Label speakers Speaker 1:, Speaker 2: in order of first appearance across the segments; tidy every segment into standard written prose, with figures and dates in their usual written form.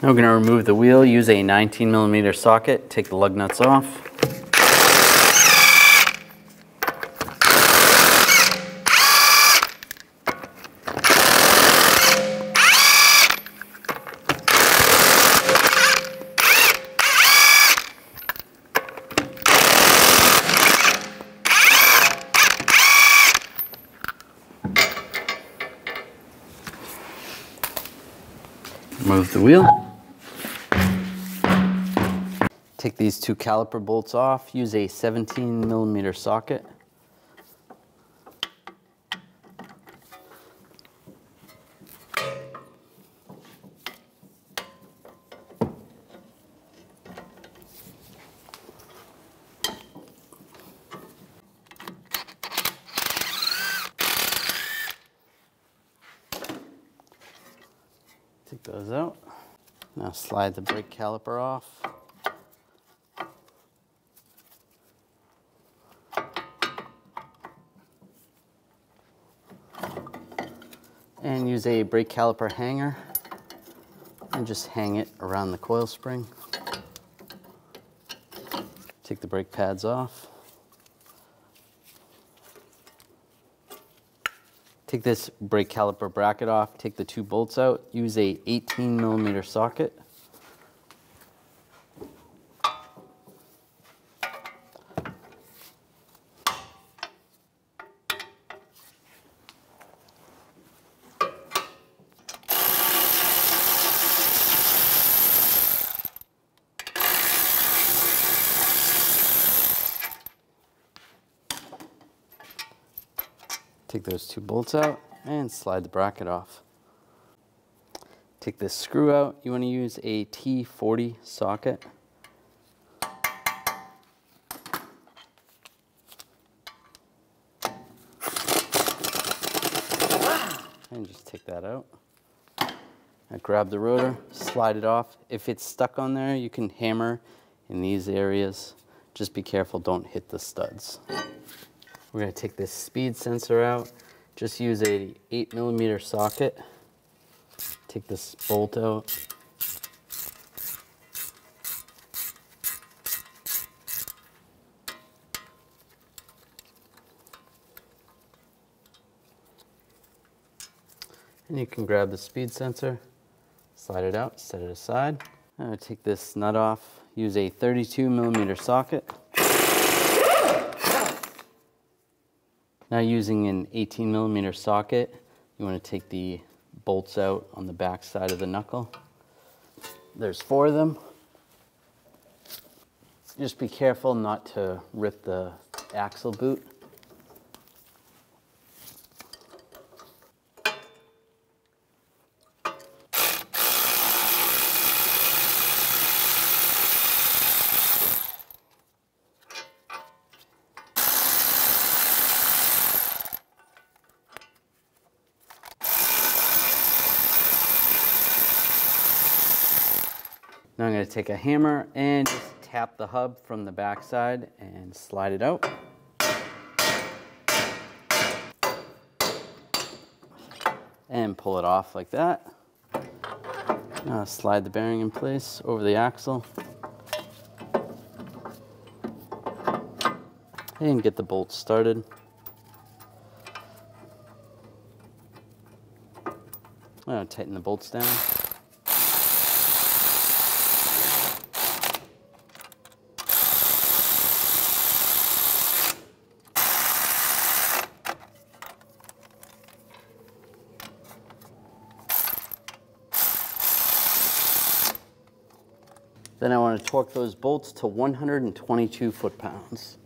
Speaker 1: Now we're going to remove the wheel, use a 19mm socket, take the lug nuts off. Remove the wheel. Take these two caliper bolts off, use a 17mm socket. Take those out. Now slide the brake caliper off. And use a brake caliper hanger and just hang it around the coil spring. Take the brake pads off. Take this brake caliper bracket off, take the two bolts out, use a 18mm socket. Take those two bolts out and slide the bracket off. Take this screw out. You want to use a T40 socket. And just take that out. Now grab the rotor, slide it off. If it's stuck on there, you can hammer in these areas. Just be careful, don't hit the studs. We're going to take this speed sensor out. Just use a 8mm socket. Take this bolt out. And you can grab the speed sensor, slide it out, set it aside. I'm going to take this nut off. Use a 32mm socket. Now using an 18mm socket, you want to take the bolts out on the back side of the knuckle. There's 4 of them. Just be careful not to rip the axle boot. Now I'm going to take a hammer and just tap the hub from the back side and slide it out. And pull it off like that. Now slide the bearing in place over the axle. And get the bolts started. I'm going to tighten the bolts down. Then I want to torque those bolts to 122 foot-pounds.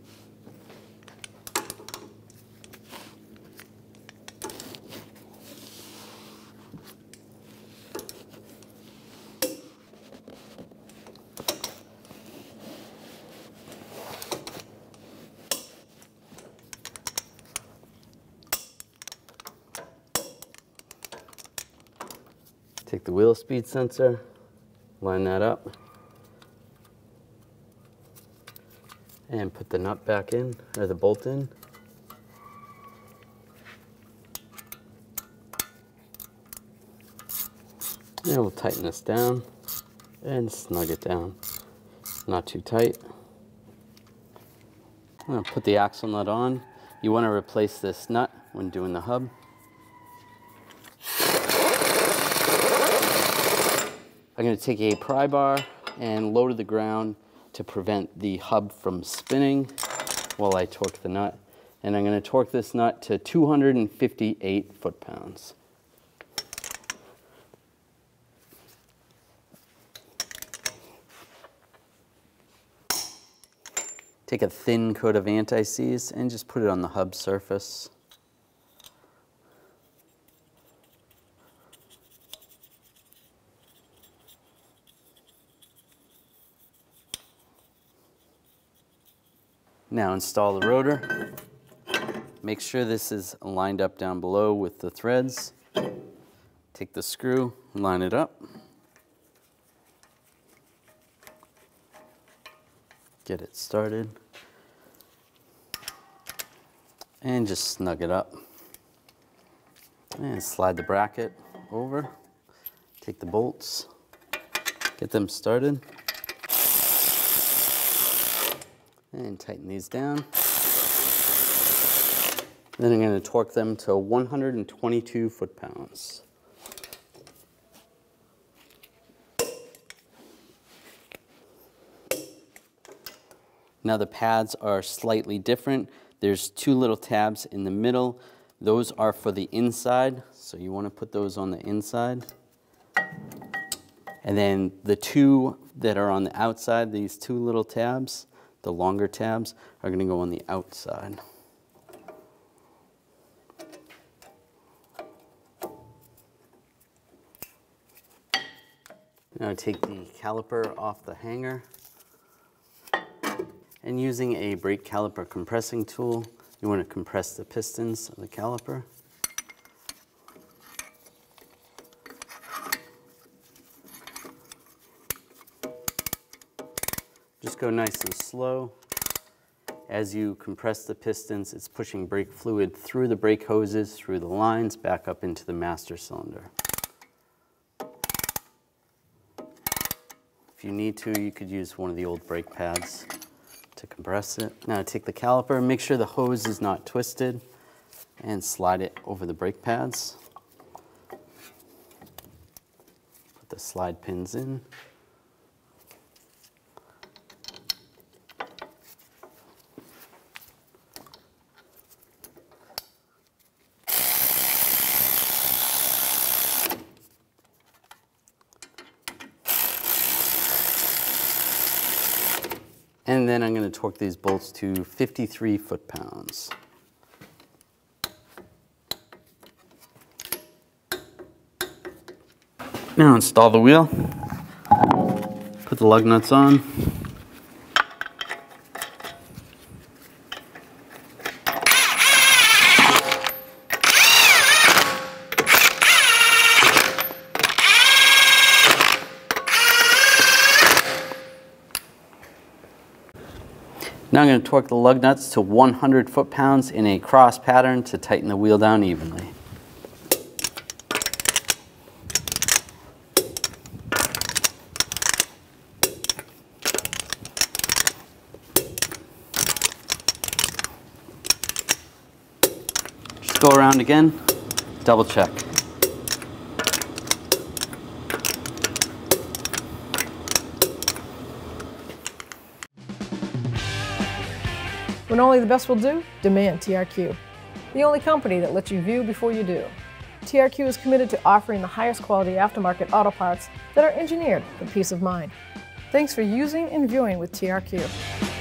Speaker 1: Take the wheel speed sensor, line that up. And put the nut back in, or the bolt in. And we'll tighten this down. and snug it down. Not too tight. I'm going to put the axle nut on. You want to replace this nut when doing the hub. I'm going to take a pry bar and low to the ground to prevent the hub from spinning while I torque the nut. And I'm going to torque this nut to 258 foot-pounds. Take a thin coat of anti-seize and just put it on the hub surface. Now install the rotor. Make sure this is lined up down below with the threads. Take the screw, line it up. Get it started. And just snug it up. And slide the bracket over. Take the bolts, get them started. And tighten these down. Then I'm going to torque them to 122 foot-pounds. Now the pads are slightly different. There's two little tabs in the middle. Those are for the inside, so you want to put those on the inside. And then the two that are on the outside, these two little tabs, the longer tabs, are going to go on the outside. Now take the caliper off the hanger. And using a brake caliper compressing tool, you want to compress the pistons of the caliper. Just go nice and slow. As you compress the pistons, it's pushing brake fluid through the brake hoses, through the lines, back up into the master cylinder. If you need to, you could use one of the old brake pads to compress it. Now take the caliper, make sure the hose is not twisted, and slide it over the brake pads. Put the slide pins in. And then I'm going to torque these bolts to 53 foot-pounds. Now install the wheel. Put the lug nuts on. Now I'm going to torque the lug nuts to 100 foot-pounds in a cross pattern to tighten the wheel down evenly. Just go around again, double check.
Speaker 2: When only the best will do, demand TRQ. The only company that lets you view before you do. TRQ is committed to offering the highest quality aftermarket auto parts that are engineered for peace of mind. Thanks for using and viewing with TRQ.